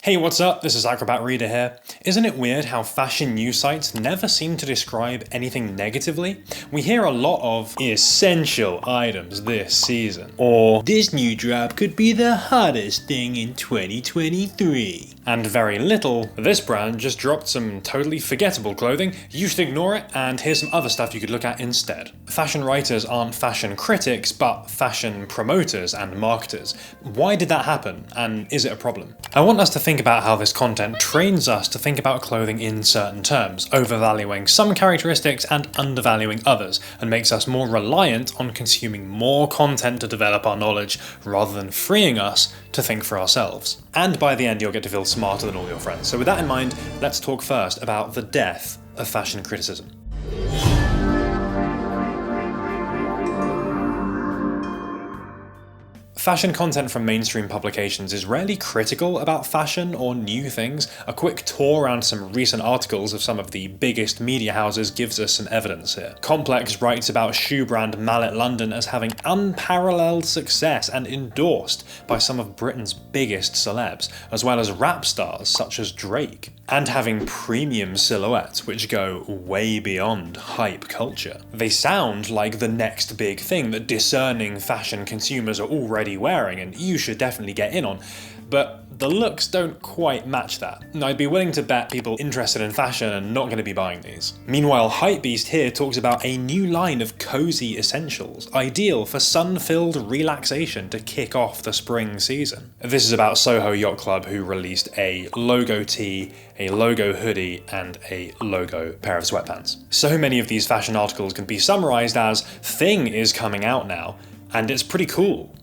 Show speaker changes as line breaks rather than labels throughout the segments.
Hey, what's up? This is Acrobat Reader here. Isn't it weird how fashion news sites never seem to describe anything negatively? We hear a lot of essential items this season, or this new drop could be the hottest thing in 2023. And very little, this brand just dropped some totally forgettable clothing, you should ignore it, and here's some other stuff you could look at instead. Fashion writers aren't fashion critics, but fashion promoters and marketers. Why did that happen, and is it a problem? I want us to think about how this content trains us to think about clothing in certain terms, overvaluing some characteristics and undervaluing others, and makes us more reliant on consuming more content to develop our knowledge, rather than freeing us to think for ourselves. And by the end, you'll get to feel smarter than all your friends. So with that in mind, let's talk first about the death of fashion criticism. Fashion content from mainstream publications is rarely critical about fashion or new things. A quick tour around some recent articles of some of the biggest media houses gives us some evidence here. Complex writes about shoe brand Mallet London as having unparalleled success and endorsed by some of Britain's biggest celebs, as well as rap stars such as Drake, and having premium silhouettes which go way beyond hype culture. They sound like the next big thing that discerning fashion consumers are already wearing and you should definitely get in on, but the looks don't quite match that. I'd be willing to bet people interested in fashion are not going to be buying these. Meanwhile, Hypebeast here talks about a new line of cozy essentials, ideal for sun-filled relaxation to kick off the spring season. This is about Soho Yacht Club, who released a logo tee, a logo hoodie, and a logo pair of sweatpants. So many of these fashion articles can be summarized as "Thing is coming out now, and it's pretty cool."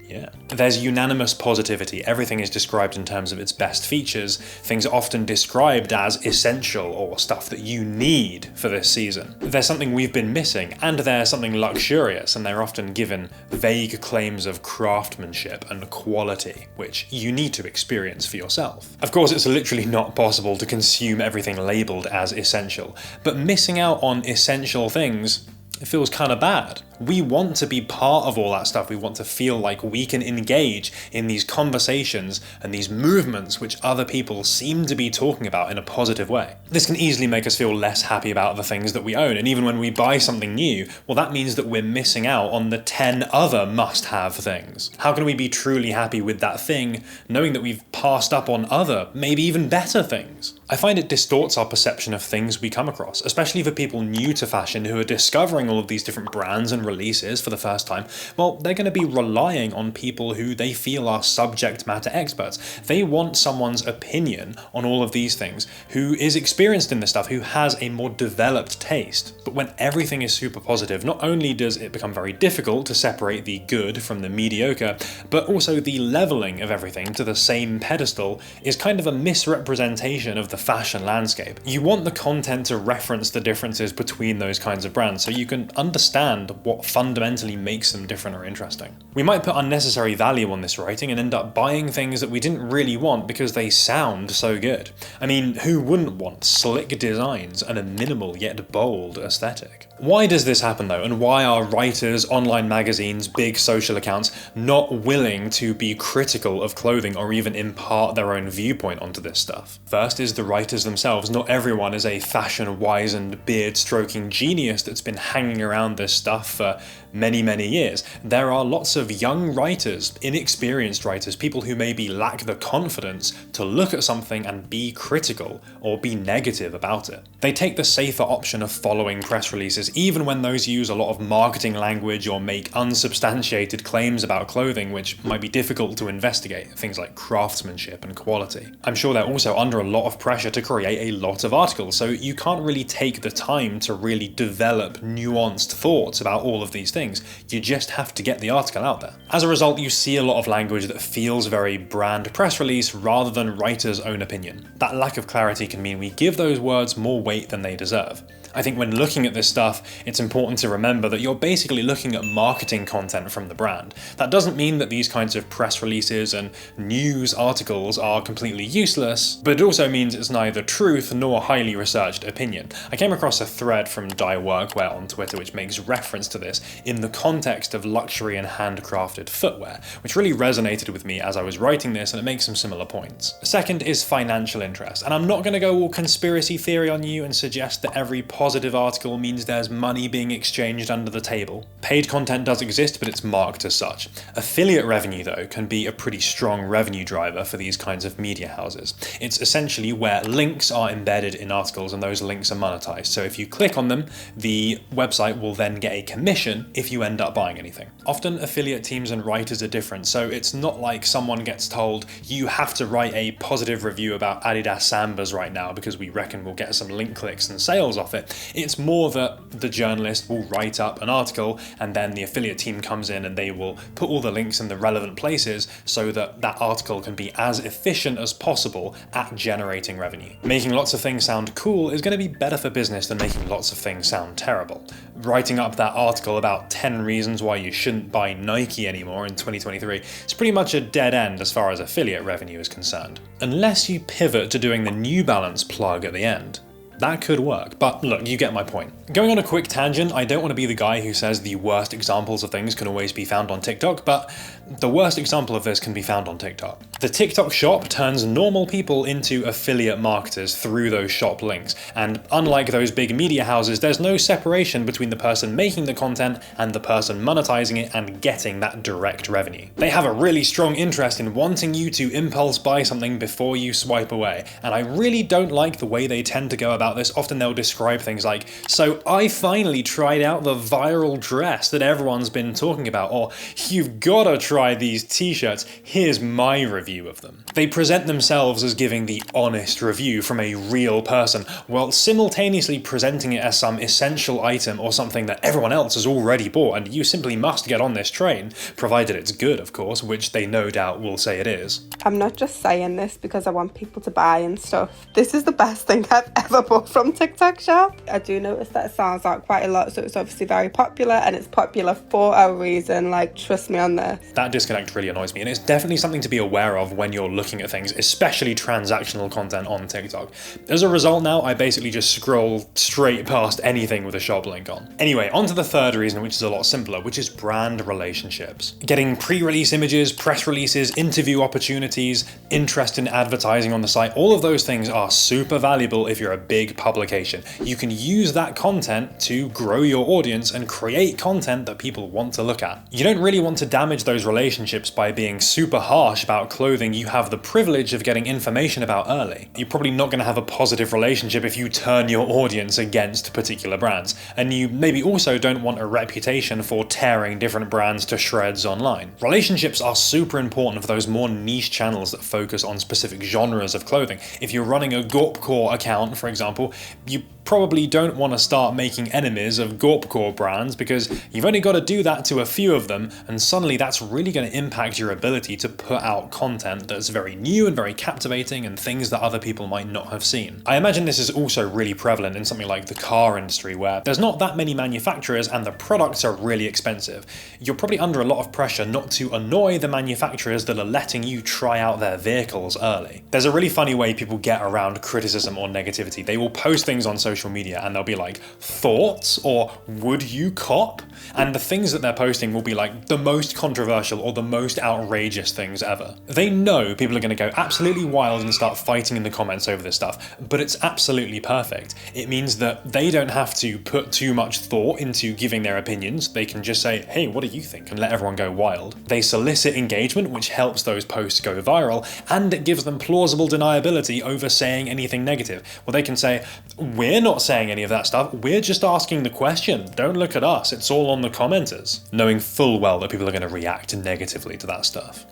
Yeah. There's unanimous positivity. Everything is described in terms of its best features. Things are often described as essential or stuff that you need for this season. There's something we've been missing, and there's something luxurious, and they're often given vague claims of craftsmanship and quality, which you need to experience for yourself. Of course, it's literally not possible to consume everything labeled as essential, but missing out on essential things, it feels kind of bad. We want to be part of all that stuff. We want to feel like we can engage in these conversations and these movements which other people seem to be talking about in a positive way. This can easily make us feel less happy about the things that we own, and even when we buy something new, well, that means that we're missing out on the 10 other must-have things. How can we be truly happy with that thing, knowing that we've passed up on other, maybe even better things? I find it distorts our perception of things we come across, especially for people new to fashion who are discovering all of these different brands and releases for the first time. Well, they're going to be relying on people who they feel are subject matter experts. They want someone's opinion on all of these things who is experienced in this stuff, who has a more developed taste. But when everything is super positive, not only does it become very difficult to separate the good from the mediocre, but also the leveling of everything to the same pedestal is kind of a misrepresentation of the fashion landscape. You want the content to reference the differences between those kinds of brands so you can understand what fundamentally makes them different or interesting. We might put unnecessary value on this writing and end up buying things that we didn't really want because they sound so good. I mean, who wouldn't want slick designs and a minimal yet bold aesthetic? Why does this happen though, and why are writers, online magazines, big social accounts not willing to be critical of clothing or even impart their own viewpoint onto this stuff? First is the writers themselves. Not everyone is a fashion-wizened, beard-stroking genius that's been hanging around this stuff for many years. There are lots of young writers, inexperienced writers, people who maybe lack the confidence to look at something and be critical or be negative about it. They take the safer option of following press releases, even when those use a lot of marketing language or make unsubstantiated claims about clothing which might be difficult to investigate, things like craftsmanship and quality. I'm sure they're also under a lot of pressure to create a lot of articles, so you can't really take the time to really develop nuanced thoughts about all of these things. You just have to get the article out there. As a result, you see a lot of language that feels very brand press release rather than writer's own opinion. That lack of clarity can mean we give those words more weight than they deserve. I think when looking at this stuff, it's important to remember that you're basically looking at marketing content from the brand. That doesn't mean that these kinds of press releases and news articles are completely useless, but it also means it's neither truth nor highly researched opinion. I came across a thread from Dye Workwear on Twitter which makes reference to this in the context of luxury and handcrafted footwear, which really resonated with me as I was writing this, and it makes some similar points. Second is financial interest, and I'm not going to go all conspiracy theory on you and suggest that every positive article means there's money being exchanged under the table. Paid content does exist, but it's marked as such. Affiliate revenue, though, can be a pretty strong revenue driver for these kinds of media houses. It's essentially where links are embedded in articles and those links are monetized. So if you click on them, the website will then get a commission if you end up buying anything. Often affiliate teams and writers are different, so it's not like someone gets told you have to write a positive review about Adidas Sambas right now because we reckon we'll get some link clicks and sales off it. It's more that the journalist will write up an article and then the affiliate team comes in and they will put all the links in the relevant places so that that article can be as efficient as possible at generating revenue. Making lots of things sound cool is going to be better for business than making lots of things sound terrible. Writing up that article about 10 reasons why you shouldn't buy Nike anymore in 2023 is pretty much a dead end as far as affiliate revenue is concerned. Unless you pivot to doing the New Balance plug at the end. That could work, but look, you get my point. Going on a quick tangent, I don't want to be the guy who says the worst examples of things can always be found on TikTok, but the worst example of this can be found on TikTok. The TikTok shop turns normal people into affiliate marketers through those shop links, and unlike those big media houses, there's no separation between the person making the content and the person monetizing it and getting that direct revenue. They have a really strong interest in wanting you to impulse buy something before you swipe away, and I really don't like the way they tend to go about this. Often they'll describe things like, so I finally tried out the viral dress that everyone's been talking about, or you've gotta try these t-shirts, here's my review of them. They present themselves as giving the honest review from a real person, while simultaneously presenting it as some essential item or something that everyone else has already bought and you simply must get on this train, provided it's good, of course, which they no doubt will say it is.
I'm not just saying this because I want people to buy and stuff. This is the best thing I've ever bought from TikTok shop. I do notice that it sounds out quite a lot, so it's obviously very popular, and it's popular for a reason, like, trust me on this.
That disconnect really annoys me, and it's definitely something to be aware of when you're looking at things, especially transactional content on TikTok. As a result now, I basically just scroll straight past anything with a shop link on. Anyway, on to the third reason, which is a lot simpler, which is brand relationships. Getting pre-release images, press releases, interview opportunities, interest in advertising on the site, all of those things are super valuable if you're a big publication. You can use that content to grow your audience and create content that people want to look at. You don't really want to damage those relationships by being super harsh about clothing you have the privilege of getting information about early. You're probably not going to have a positive relationship if you turn your audience against particular brands, and you maybe also don't want a reputation for tearing different brands to shreds online. Relationships are super important for those more niche channels that focus on specific genres of clothing. If you're running a Gorpcore account, for example, you probably don't want to start making enemies of Gorpcore brands because you've only got to do that to a few of them, and suddenly that's really going to impact your ability to put out content that's very new and very captivating and things that other people might not have seen. I imagine this is also really prevalent in something like the car industry, where there's not that many manufacturers and the products are really expensive. You're probably under a lot of pressure not to annoy the manufacturers that are letting you try out their vehicles early. There's a really funny way people get around criticism or negativity. They will post things on social media and they'll be like, thoughts, or would you cop? And the things that they're posting will be like the most controversial or the most outrageous things ever. They know people are going to go absolutely wild and start fighting in the comments over this stuff, but it's absolutely perfect. It means that they don't have to put too much thought into giving their opinions. They can just say, hey, what do you think? And let everyone go wild. They solicit engagement, which helps those posts go viral, and it gives them plausible deniability over saying anything negative. Well, they can say, we're not saying any of that stuff, we're just asking the question. Don't look at us, it's all on the commenters. Knowing full well that people are going to react negatively to that stuff.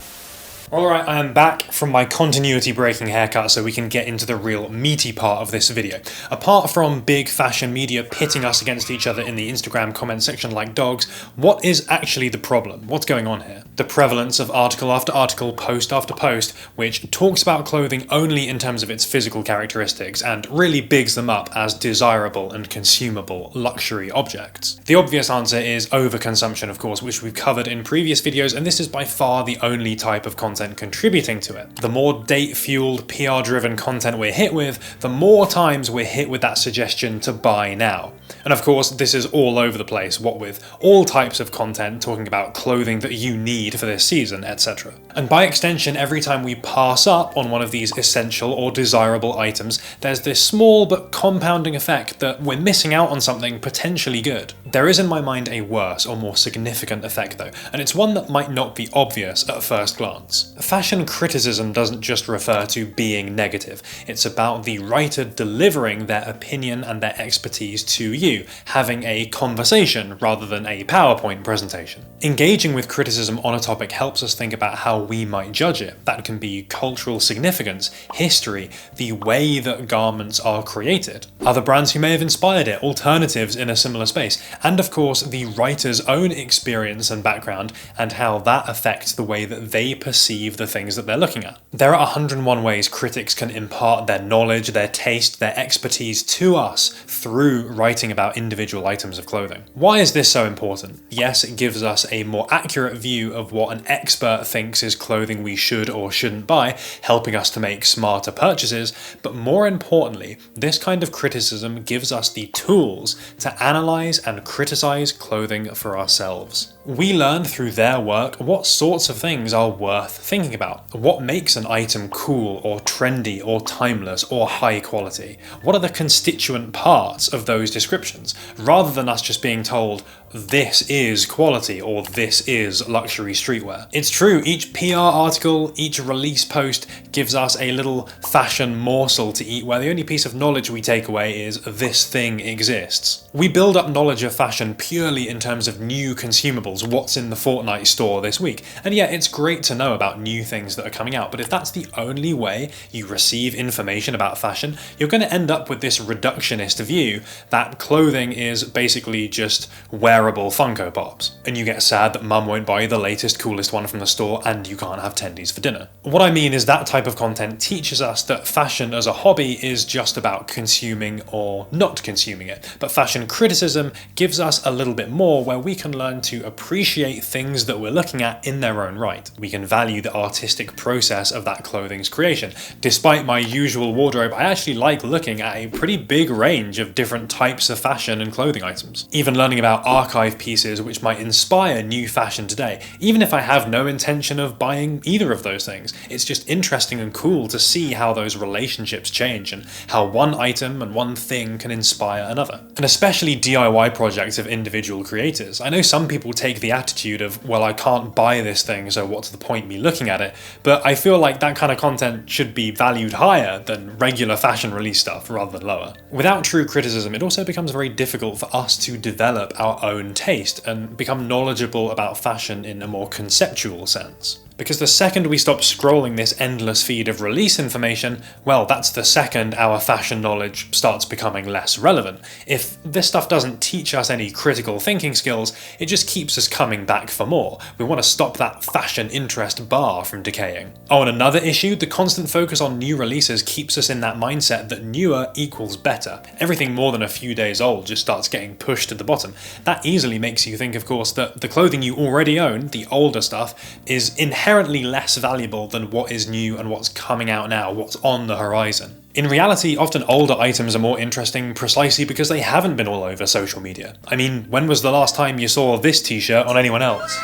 Alright, I am back from my continuity breaking haircut so we can get into the real meaty part of this video. Apart from big fashion media pitting us against each other in the Instagram comment section like dogs, what is actually the problem? What's going on here? The prevalence of article after article, post after post, which talks about clothing only in terms of its physical characteristics and really bigs them up as desirable and consumable luxury objects. The obvious answer is overconsumption, of course, which we've covered in previous videos, and this is by far the only type of content contributing to it. The more date-fueled, PR-driven content we're hit with, the more times we're hit with that suggestion to buy now. And of course, this is all over the place, what with all types of content talking about clothing that you need for this season, etc. And by extension, every time we pass up on one of these essential or desirable items, there's this small but compounding effect that we're missing out on something potentially good. There is in my mind a worse or more significant effect though, and it's one that might not be obvious at first glance. Fashion criticism doesn't just refer to being negative, it's about the writer delivering their opinion and their expertise to you, having a conversation rather than a PowerPoint presentation. Engaging with criticism on a topic helps us think about how we might judge it. That can be cultural significance, history, the way that garments are created, other brands who may have inspired it, alternatives in a similar space, and of course the writer's own experience and background and how that affects the way that they perceive the things that they're looking at. There are 101 ways critics can impart their knowledge, their taste, their expertise to us through writing about individual items of clothing. Why is this so important? Yes, it gives us a more accurate view of what an expert thinks is clothing we should or shouldn't buy, helping us to make smarter purchases, but more importantly, this kind of criticism gives us the tools to analyze and criticize clothing for ourselves. We learn through their work what sorts of things are worth thinking about. What makes an item cool or trendy or timeless or high quality? What are the constituent parts of those descriptions? Rather than us just being told, this is quality or this is luxury streetwear. It's true, each PR article, each release post gives us a little fashion morsel to eat where the only piece of knowledge we take away is this thing exists. We build up knowledge of fashion purely in terms of new consumables, what's in the Fortnite store this week. And yeah, it's great to know about new things that are coming out, but if that's the only way you receive information about fashion, you're going to end up with this reductionist view that clothing is basically just wearable Funko Pops, and you get sad that mum won't buy you the latest coolest one from the store and you can't have tendies for dinner. What I mean is that type of content teaches us that fashion as a hobby is just about consuming or not consuming it, but fashion criticism gives us a little bit more where we can learn to appreciate things that we're looking at in their own right. We can value the artistic process of that clothing's creation. Despite my usual wardrobe, I actually like looking at a pretty big range of different types of fashion and clothing items. Even learning about archive pieces which might inspire new fashion today, even if I have no intention of buying either of those things. It's just interesting and cool to see how those relationships change and how one item and one thing can inspire another. And especially DIY projects of individual creators. I know some people take the attitude of, well, I can't buy this thing, so what's the point me looking at it? But I feel like that kind of content should be valued higher than regular fashion release stuff rather than lower. Without true criticism, it also becomes very difficult for us to develop our own taste and become knowledgeable about fashion in a more conceptual sense. Because the second we stop scrolling this endless feed of release information, well, that's the second our fashion knowledge starts becoming less relevant. If this stuff doesn't teach us any critical thinking skills, it just keeps us coming back for more. We want to stop that fashion interest bar from decaying. Oh, and another issue, the constant focus on new releases keeps us in that mindset that newer equals better. Everything more than a few days old just starts getting pushed to the bottom. That easily makes you think, of course, that the clothing you already own, the older stuff, is inherently less valuable than what is new and what's coming out now, what's on the horizon. In reality, often older items are more interesting precisely because they haven't been all over social media. I mean, when was the last time you saw this t-shirt on anyone else?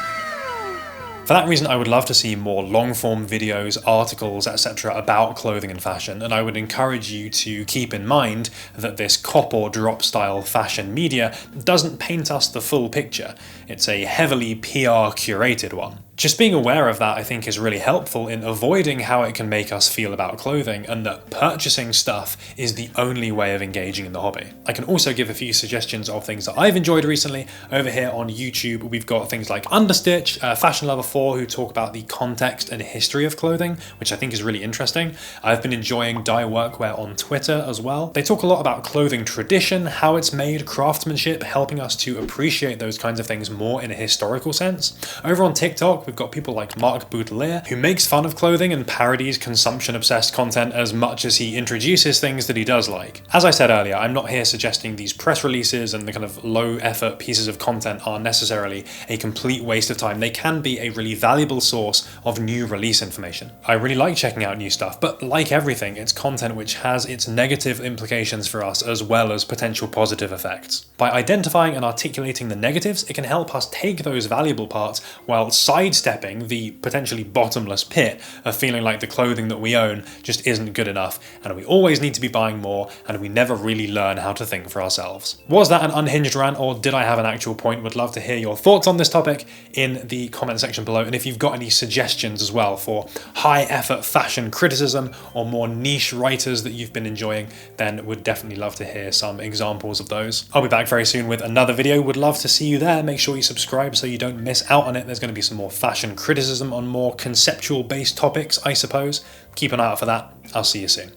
For that reason, I would love to see more long-form videos, articles, etc. about clothing and fashion, and I would encourage you to keep in mind that this cop or drop style fashion media doesn't paint us the full picture. It's a heavily PR curated one. Just being aware of that, I think, is really helpful in avoiding how it can make us feel about clothing, and that purchasing stuff is the only way of engaging in the hobby. I can also give a few suggestions of things that I've enjoyed recently. Over here on YouTube, we've got things like Understitch, Fashion Lover 4, who talk about the context and history of clothing, which I think is really interesting. I've been enjoying Dye Workwear on Twitter as well. They talk a lot about clothing tradition, how it's made, craftsmanship, helping us to appreciate those kinds of things more in a historical sense. Over on TikTok, we've got people like Mark Boudelier, who makes fun of clothing and parodies consumption-obsessed content as much as he introduces things that he does like. As I said earlier, I'm not here suggesting these press releases and the kind of low-effort pieces of content are necessarily a complete waste of time. They can be a really valuable source of new release information. I really like checking out new stuff, but like everything, it's content which has its negative implications for us as well as potential positive effects. By identifying and articulating the negatives, it can help us take those valuable parts while sidestepping the potentially bottomless pit of feeling like the clothing that we own just isn't good enough, and we always need to be buying more, and we never really learn how to think for ourselves. Was that an unhinged rant, or did I have an actual point? Would love to hear your thoughts on this topic in the comment section below, and if you've got any suggestions as well for high effort fashion criticism or more niche writers that you've been enjoying, then would definitely love to hear some examples of those. I'll be back very soon with another video. Would love to see you there. Make sure you subscribe so you don't miss out on it. There's going to be some more fashion criticism on more conceptual based topics, I suppose. Keep an eye out for that. I'll see you soon.